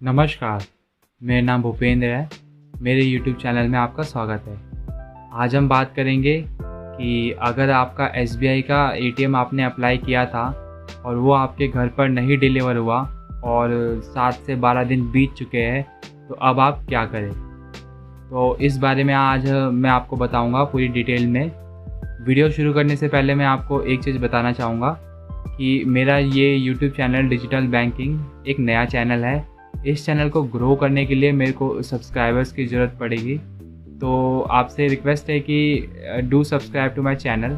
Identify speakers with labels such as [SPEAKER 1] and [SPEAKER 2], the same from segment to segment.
[SPEAKER 1] नमस्कार, मेरा नाम भूपेंद्र है। मेरे YouTube चैनल में आपका स्वागत है। आज हम बात करेंगे कि अगर आपका SBI का ATM आपने अप्लाई किया था और वो आपके घर पर नहीं डिलीवर हुआ और 7 से 12 दिन बीत चुके हैं, तो अब आप क्या करें। तो इस बारे में आज मैं आपको बताऊंगा पूरी डिटेल में। वीडियो शुरू करने से पहले मैं आपको एक चीज़ बताना चाहूँगा कि मेरा ये YouTube चैनल डिजिटल बैंकिंग एक नया चैनल है। इस चैनल को ग्रो करने के लिए मेरे को सब्सक्राइबर्स की ज़रूरत पड़ेगी, तो आपसे रिक्वेस्ट है कि do subscribe to my channel.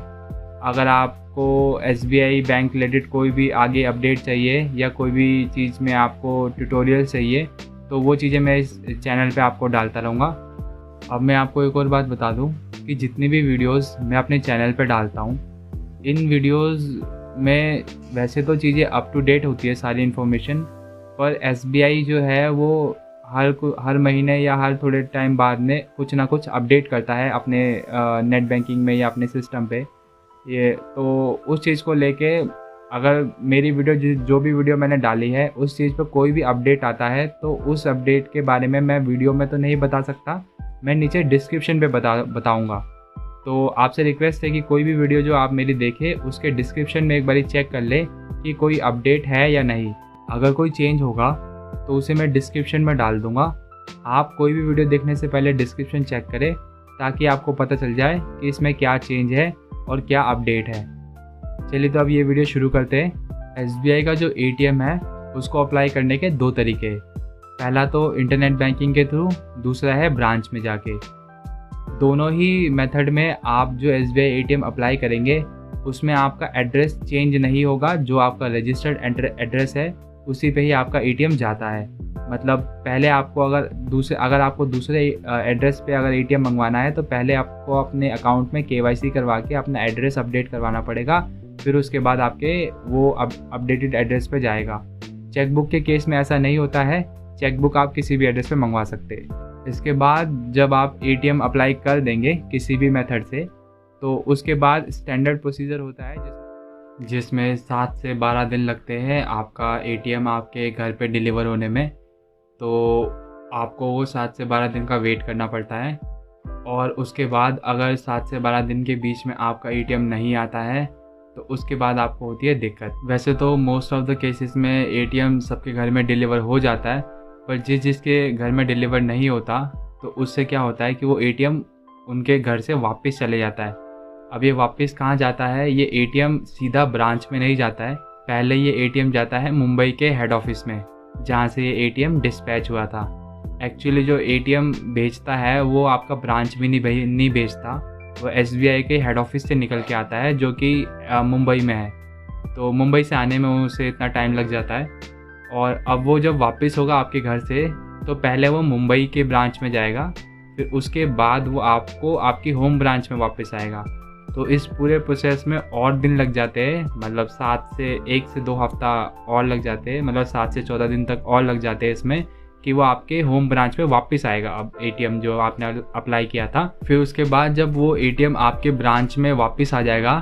[SPEAKER 1] अगर आपको SBI बैंक रिलेटेड कोई भी आगे अपडेट चाहिए या कोई भी चीज़ में आपको ट्यूटोरियल चाहिए, तो वो चीज़ें मैं इस चैनल पे आपको डालता रहूँगा। अब मैं आपको एक और बात बता दूँ कि जितनी भी वीडियोज़ मैं अपने चैनल पर डालता हूँ, इन वीडियोज़ में वैसे तो चीज़ें अप टू डेट होती है सारी इन्फॉर्मेशन, पर SBI जो है वो हर महीने या हर थोड़े टाइम बाद में कुछ ना कुछ अपडेट करता है अपने नेट बैंकिंग में या अपने सिस्टम पे। ये तो उस चीज़ को लेके अगर मेरी वीडियो जो भी वीडियो मैंने डाली है उस चीज़ पे कोई भी अपडेट आता है, तो उस अपडेट के बारे में मैं वीडियो में तो नहीं बता सकता, मैं नीचे डिस्क्रिप्शन पे बताऊँगा। तो आपसे रिक्वेस्ट है कि कोई भी वीडियो जो आप मेरी देखें उसके डिस्क्रिप्शन में एक बारी चेक कर ले कि कोई अपडेट है या नहीं। अगर कोई चेंज होगा तो उसे मैं डिस्क्रिप्शन में डाल दूंगा। आप कोई भी वीडियो देखने से पहले डिस्क्रिप्शन चेक करें ताकि आपको पता चल जाए कि इसमें क्या चेंज है और क्या अपडेट है। चलिए तो अब ये वीडियो शुरू करते हैं। SBI का जो ATM है उसको अप्लाई करने के दो तरीके हैं। पहला तो इंटरनेट बैंकिंग के थ्रू, दूसरा है ब्रांच में जाके। दोनों ही मेथड में आप जो SBI ATM अप्लाई करेंगे उसमें आपका एड्रेस चेंज नहीं होगा। जो आपका रजिस्टर्ड एड्रेस है उसी पे ही आपका ATM जाता है। मतलब पहले आपको अगर आपको दूसरे एड्रेस पे अगर ATM मंगवाना है तो पहले आपको अपने अकाउंट में KYC करवा के अपना एड्रेस अपडेट करवाना पड़ेगा, फिर उसके बाद आपके वो अपडेटेड एड्रेस पे जाएगा। चेकबुक के केस में ऐसा नहीं होता है, चेकबुक आप किसी भी एड्रेस पे मंगवा सकते हैं। इसके बाद जब आप ATM अप्लाई कर देंगे किसी भी मेथड से, तो उसके बाद स्टैंडर्ड प्रोसीजर होता है जिसमें 7 से 12 दिन लगते हैं आपका ATM आपके घर पे डिलीवर होने में। तो आपको वो 7 से 12 दिन का वेट करना पड़ता है। और उसके बाद अगर 7 से 12 दिन के बीच में आपका ATM नहीं आता है तो उसके बाद आपको होती है दिक्कत। वैसे तो मोस्ट ऑफ द केसेस में ATM सबके घर में डिलीवर हो जाता है, पर जिसके घर में डिलीवर नहीं होता तो उससे क्या होता है कि वो ATM उनके घर से वापस चले जाता है। अब ये वापस कहाँ जाता है, ये ATM सीधा ब्रांच में नहीं जाता है। पहले ये ATM जाता है मुंबई के हेड ऑफिस में, जहाँ से ये ATM डिस्पैच हुआ था। एक्चुअली जो ATM भेजता है वो आपका ब्रांच भी नहीं भेजता, वो SBI के हेड ऑफिस से निकल के आता है जो कि मुंबई में है। तो मुंबई से आने में उसे इतना टाइम लग जाता है। और अब वो जब वापस होगा आपके घर से, तो पहले वो मुंबई के ब्रांच में जाएगा, फिर उसके बाद वो आपको आपकी होम ब्रांच में वापस आएगा। तो इस पूरे प्रोसेस में और दिन लग जाते हैं, मतलब 1 से 2 हफ्ता और लग जाते हैं, मतलब 7 से 14 दिन तक और लग जाते हैं इसमें कि वो आपके होम ब्रांच में वापस आएगा। अब ATM जो आपने अप्लाई किया था, फिर उसके बाद जब वो ATM आपके ब्रांच में वापस आ जाएगा,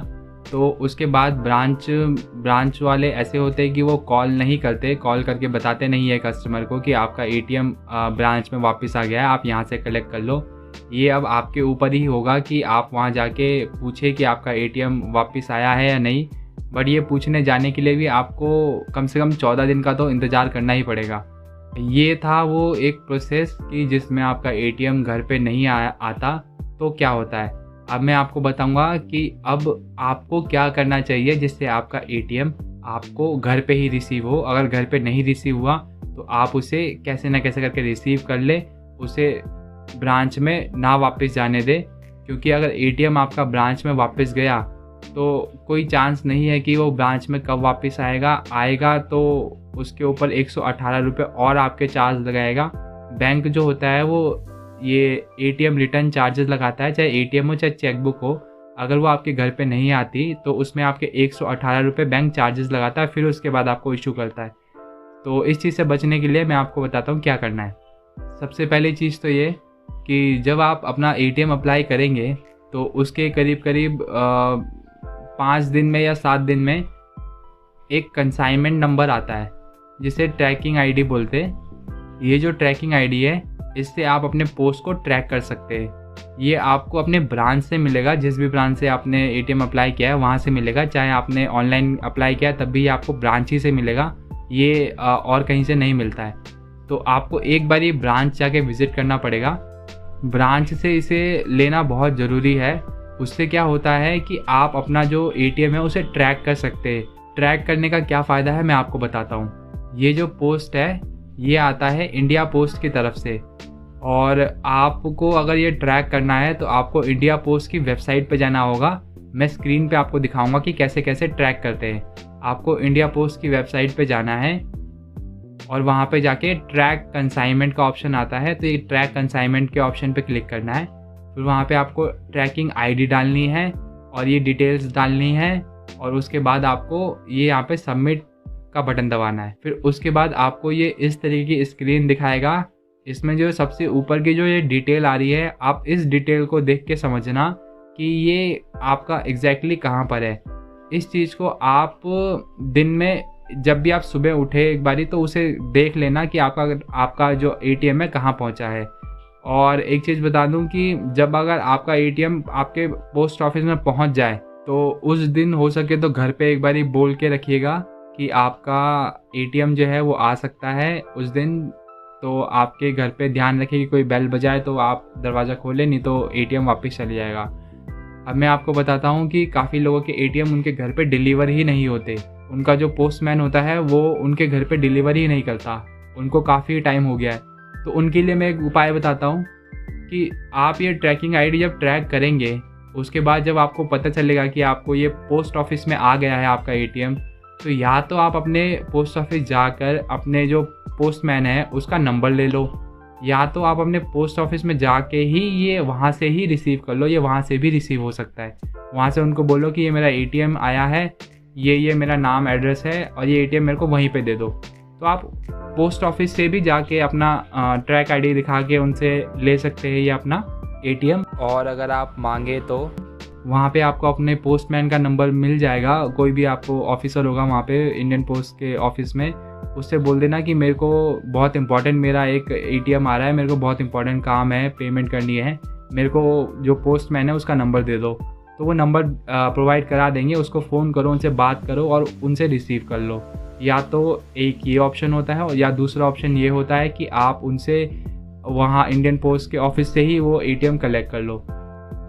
[SPEAKER 1] तो उसके बाद ब्रांच वाले ऐसे होते हैं कि वो कॉल नहीं करते, कॉल करके बताते नहीं है कस्टमर को कि आपका ATM ब्रांच में वापस आ गया है, आप यहाँ से कलेक्ट कर लो। ये अब आपके ऊपर ही होगा कि आप वहाँ जाके पूछे कि आपका ATM वापस आया है या नहीं। बट ये पूछने जाने के लिए भी आपको कम से कम 14 दिन का तो इंतज़ार करना ही पड़ेगा। ये था वो एक प्रोसेस कि जिसमें आपका ATM घर पे नहीं आता तो क्या होता है। अब मैं आपको बताऊंगा कि अब आपको क्या करना चाहिए जिससे आपका ATM आपको घर पे ही रिसीव हो। अगर घर पे नहीं रिसीव हुआ तो आप उसे कैसे ना कैसे करके रिसीव कर ले, उसे ब्रांच में ना वापस जाने दे। क्योंकि अगर ATM आपका ब्रांच में वापस गया तो कोई चांस नहीं है कि वो ब्रांच में कब वापस आएगा तो उसके ऊपर 118 रुपये और आपके चार्ज लगाएगा। बैंक जो होता है वो ये ATM रिटर्न चार्जेस लगाता है, चाहे ATM हो चाहे चेकबुक हो। अगर वो आपके घर पे नहीं आती तो उसमें आपके 118 रुपये बैंक चार्जेस लगाता है, फिर उसके बाद आपको इशू करता है। तो इस चीज़ से बचने के लिए मैं आपको बताता हूँ क्या करना है। सबसे पहली चीज़ तो ये कि जब आप अपना ATM अप्लाई करेंगे तो उसके करीब 5 दिन में या 7 दिन में एक कंसाइनमेंट नंबर आता है जिसे ट्रैकिंग ID बोलते हैं। ये जो ट्रैकिंग आईडी है, इससे आप अपने पोस्ट को ट्रैक कर सकते हैं। ये आपको अपने ब्रांच से मिलेगा, जिस भी ब्रांच से आपने एटीएम अप्लाई किया है वहाँ से मिलेगा। चाहे आपने ऑनलाइन अप्लाई किया है तब भी आपको ब्रांच ही से मिलेगा, ये और कहीं से नहीं मिलता है। तो आपको एक बार ये ब्रांच जाके विज़िट करना पड़ेगा। ब्रांच से इसे लेना बहुत ज़रूरी है। उससे क्या होता है कि आप अपना जो एटीएम है उसे ट्रैक कर सकते हैं। ट्रैक करने का क्या फ़ायदा है मैं आपको बताता हूँ। ये जो पोस्ट है ये आता है इंडिया पोस्ट की तरफ से, और आपको अगर ये ट्रैक करना है तो आपको इंडिया पोस्ट की वेबसाइट पे जाना होगा। मैं स्क्रीन पे आपको दिखाऊंगा कि कैसे कैसे ट्रैक करते हैं। आपको इंडिया पोस्ट की वेबसाइट पे जाना है और वहाँ पे जाके ट्रैक कंसाइनमेंट का ऑप्शन आता है, तो ये ट्रैक कंसाइनमेंट के ऑप्शन पे क्लिक करना है। फिर वहाँ पे आपको ट्रैकिंग आईडी डालनी है और ये डिटेल्स डालनी है, और उसके बाद आपको ये यहाँ पे सबमिट का बटन दबाना है। फिर उसके बाद आपको ये इस तरीके की स्क्रीन दिखाएगा। इसमें जो सबसे ऊपर की जो ये डिटेल आ रही है, आप इस डिटेल को देख के समझना कि ये आपका एग्जैक्टली कहाँ पर है। इस चीज़ को आप दिन में जब भी आप सुबह उठे एक बारी तो उसे देख लेना कि आपका जो एटीएम है कहाँ पहुँचा है। और एक चीज़ बता दूं कि जब अगर आपका एटीएम आपके पोस्ट ऑफिस में पहुँच जाए तो उस दिन हो सके तो घर पे एक बारी बोल के रखिएगा कि आपका एटीएम जो है वो आ सकता है उस दिन। तो आपके घर पे ध्यान रखें कि कोई बेल बजाए तो आप दरवाज़ा खोलें, नहीं तो एटीएम वापस चले जाएगा। अब मैं आपको बताता हूँ कि काफ़ी लोगों के एटीएम उनके घर पे डिलीवर ही नहीं होते। उनका जो पोस्टमैन होता है वो उनके घर पे डिलीवर ही नहीं करता, उनको काफ़ी टाइम हो गया है। तो उनके लिए मैं एक उपाय बताता हूँ कि आप ये ट्रैकिंग आईडी जब ट्रैक करेंगे, उसके बाद जब आपको पता चलेगा कि आपको ये पोस्ट ऑफिस में आ गया है आपका एटीएम, तो या तो आप अपने पोस्ट ऑफिस जाकर अपने जो पोस्टमैन है उसका नंबर ले लो, या तो आप अपने पोस्ट ऑफिस में जाके ही ये वहाँ से ही रिसीव कर लो। ये वहाँ से भी रिसीव हो सकता है। वहाँ से उनको बोलो कि ये मेरा एटीएम आया है, ये मेरा नाम एड्रेस है और ये एटीएम मेरे को वहीं पे दे दो। तो आप पोस्ट ऑफिस से भी जाके अपना ट्रैक आईडी दिखा के उनसे ले सकते हैं ये अपना एटीएम। और अगर आप मांगे तो वहाँ पे आपको अपने पोस्टमैन का नंबर मिल जाएगा। कोई भी आपको ऑफिसर होगा वहाँ पे इंडियन पोस्ट के ऑफिस में, उससे बोल देना कि मेरे को बहुत इंपॉर्टेंट मेरा एक एटीएम आ रहा है, मेरे को बहुत इंपॉर्टेंट काम है, पेमेंट करनी है, मेरे को जो पोस्टमैन है उसका नंबर दे दो। तो वो नंबर प्रोवाइड करा देंगे। उसको फ़ोन करो, उनसे बात करो और उनसे रिसीव कर लो। या तो एक ये ऑप्शन होता है, या दूसरा ऑप्शन ये होता है कि आप उनसे वहाँ इंडियन पोस्ट के ऑफिस से ही वो एटीएम कलेक्ट कर लो।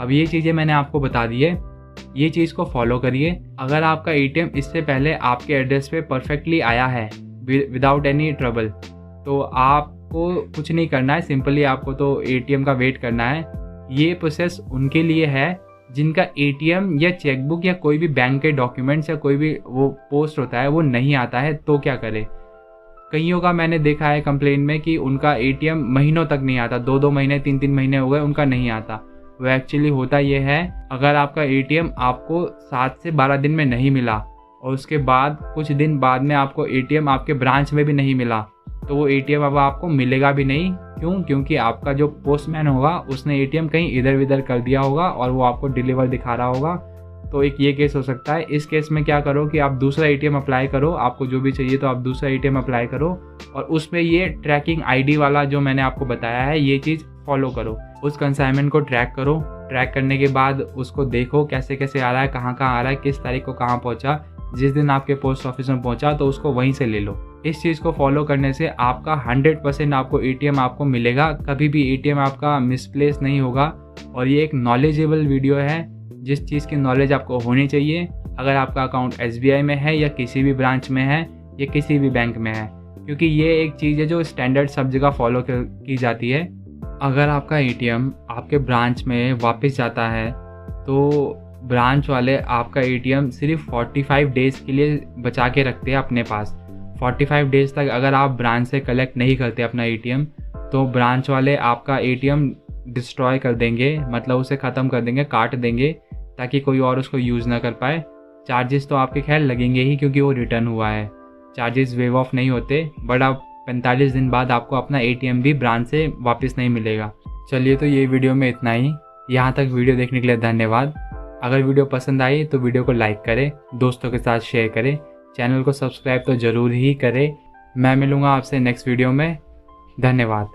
[SPEAKER 1] अब ये चीज़ें मैंने आपको बता दी है, ये चीज़ को फॉलो करिए। अगर आपका एटीएम इससे पहले आपके एड्रेस पे परफेक्टली आया है विदाउट एनी ट्रबल, तो आपको कुछ नहीं करना है, सिंपली आपको तो एटीएम का वेट करना है। ये प्रोसेस उनके लिए है जिनका एटीएम या चेकबुक या कोई भी बैंक के डॉक्यूमेंट्स या कोई भी वो पोस्ट होता है वो नहीं आता है। तो क्या करे, कईयों का मैंने देखा है कंप्लेन में कि उनका एटीएम महीनों तक नहीं आता, 2-2 महीने 3-3 महीने हो गए उनका नहीं आता। वो एक्चुअली होता ये है, अगर आपका एटीएम आपको 7 से 12 दिन में नहीं मिला और उसके बाद कुछ दिन बाद में आपको एटीएम आपके ब्रांच में भी नहीं मिला, तो वो एटीएम अब आपको मिलेगा भी नहीं। क्यों? क्योंकि आपका जो पोस्टमैन होगा उसने एटीएम कहीं इधर उधर कर दिया होगा और वो आपको डिलीवर दिखा रहा होगा। तो एक ये केस हो सकता है। इस केस में क्या करो कि आप दूसरा एटीएम अप्लाई करो, आपको जो भी चाहिए तो आप दूसरा एटीएम अप्लाई करो और उसमें ये ट्रैकिंग आईडी वाला जो मैंने आपको बताया है ये चीज़ फॉलो करो। उस कंसाइनमेंट को ट्रैक करो। ट्रैक करने के बाद उसको देखो कैसे कैसे आ रहा है, कहाँ कहाँ आ रहा है, किस तारीख को कहाँ पहुँचा। जिस दिन आपके पोस्ट ऑफिस में पहुँचा तो उसको वहीं से ले लो। इस चीज़ को फॉलो करने से आपका 100% आपको एटीएम आपको मिलेगा। कभी भी एटीएम आपका मिसप्लेस नहीं होगा। और ये एक नॉलेजेबल वीडियो है, जिस चीज़ की नॉलेज आपको होनी चाहिए। अगर आपका अकाउंट SBI में है या किसी भी ब्रांच में है या किसी भी बैंक में है, क्योंकि ये एक चीज़ है जो स्टैंडर्ड सब जगह फॉलो की जाती है। अगर आपका एटीएम आपके ब्रांच में वापस जाता है तो ब्रांच वाले आपका एटीएम सिर्फ 45 डेज़ के लिए बचा के रखते हैं अपने पास। 45 डेज़ तक अगर आप ब्रांच से कलेक्ट नहीं करते अपना एटीएम तो ब्रांच वाले आपका एटीएम डिस्ट्रॉय कर देंगे, मतलब उसे ख़त्म कर देंगे, काट देंगे, ताकि कोई और उसको यूज़ ना कर पाए। चार्जेस तो आपके खैर लगेंगे ही क्योंकि वो रिटर्न हुआ है, चार्जेस वेव ऑफ नहीं होते, बट आप 45 दिन बाद आपको अपना एटीएम भी ब्रांच से वापस नहीं मिलेगा। चलिए, तो ये वीडियो में इतना ही। यहाँ तक वीडियो देखने के लिए धन्यवाद। अगर वीडियो पसंद आई तो वीडियो को लाइक करें, दोस्तों के साथ शेयर करें, चैनल को सब्सक्राइब तो ज़रूर ही करें। मैं मिलूँगा आपसे नेक्स्ट वीडियो में। धन्यवाद।